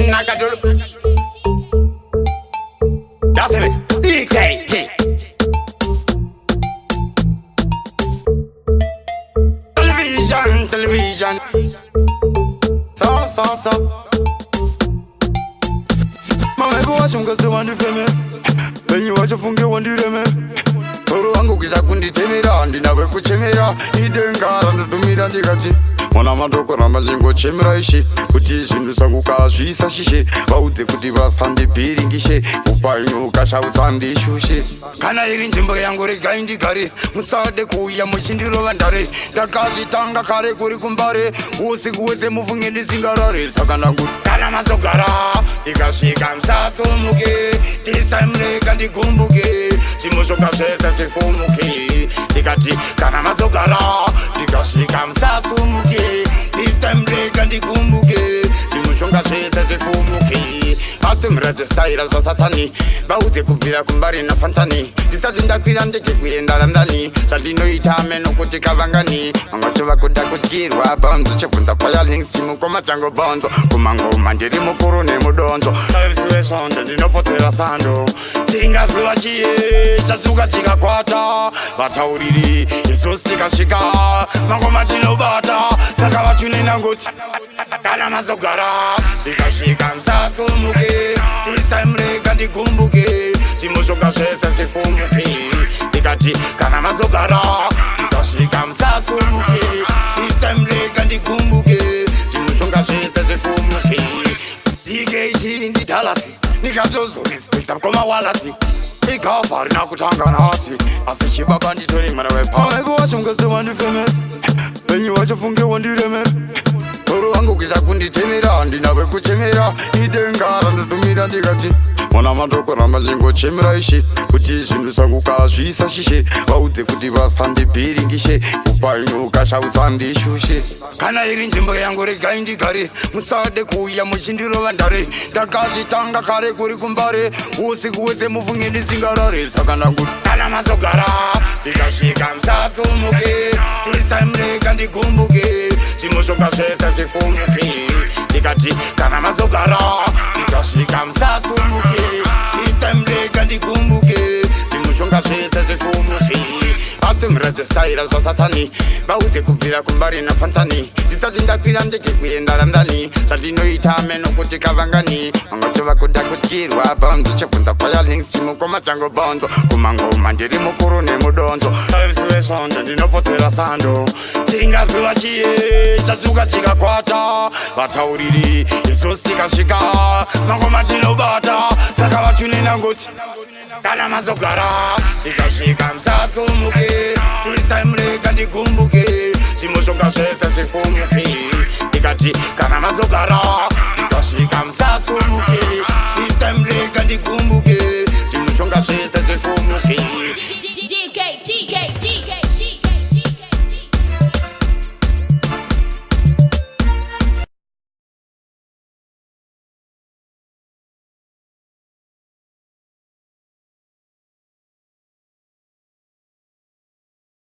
Nakadulu. That's it. DKT. Television. So. Mama, go watch them 'cause they want to film it. When you watch a funky one, do them. Oro wangu kisha kunditemera ndinawe kuchemera idengara ndotumira ndikati mwana mandoko ramazingo chemera ishe kuti zvinhu zvangu kazvisa shishe vaudze kuti vasandipiringishe upenyu ukashausandishushe kana iri nzvimbo yangu regai ndigare musade kuuya muchindirova ndare ndakazvitanga kare kuri kumbare usiku wese mufunge ndisingarare saka ndanguti kana mazogara ndikasvika musasumuke this time rega ndigumbuke zvimuzvoka zvese zvifumuke ndikati kana mazogara ndikasvika musasumuke this time rega ndigumbuke zvimuzvoka zvese zvifumuke asi muradzestaira zvasatani vaudze kubvira kumbari nafantani ndisati ndakwira ndege kuenda randani zvandinoita menokuti kavangani vangacho vakuda kudyirwa bonzo chibvunza kwayalings chimukoma changu bonzo kumangoma ndiri mukuru nemudonzo aisiwe svondo ndinopotsera sando chingazuva chiye chazuka chikakwata vatauriri isusi tikasvika mangoma tinobata saka vachunenangoti kana mazogara ndikasvika musasumuke this time rega ndigumbuke zvimuzvoka zvese zvifumuke ndikati kana mazogara ndikasvika musasumuke this time rega ndigumbuke zvimuzvoka zvese zvifumuke DKT ndidhalasi ndikatozorespecta mukoma walasi igava rina kutanga nhasi asi chibaba nditori mwana wepaaiwachongasewanifemera venyu vachofunge wandiremera oro wangu kisha kunditemera ndinawe kuchemera idengara ndotumira ndikati mwana mandoko ramazingo chemera ishe kuti zvinhu zvangu kazvisa shishe vaudze kuti vasandipiringishe upenyu ukashausandishushe kana iri nzvimbo yangu regai ndigare musade kuuya muchindirova ndare ndakazvitanga kare kuri kumbare usiku wese mufunge ndisingarare saka ndanguti kana mazogara ndikasvika musasumuke this time rega ndigumbuke zvimuzvoka zvese zvifumuke ndikati kana mazogara ndikasvika musasumuke this time rega ndigumbuke zvimuzvoka zvese zvifumuke asi muradzestaira zvasatani vaudze kubvira kumbari nafantani ndisati ndakwira ndege kuenda randani zvandinoita menokuti kavangani vangacho vakuda kudyirwa bonzo chibvunza kwayalings chimukoma changu bonzo kumangoma ndiri mukuru nemudonzo aisiwe svondo ndinopotsera sando chingazuva chiye chazuka chikakwata vatauriri isusi tikasvika mangoma tinobata saka vachunenangoti kana mazogara ndikasvika musasumuke this time rega ndigumbuke zvimuzvoka zvese zvifumuke ndikati kana mazogara ndikasvika musasumuke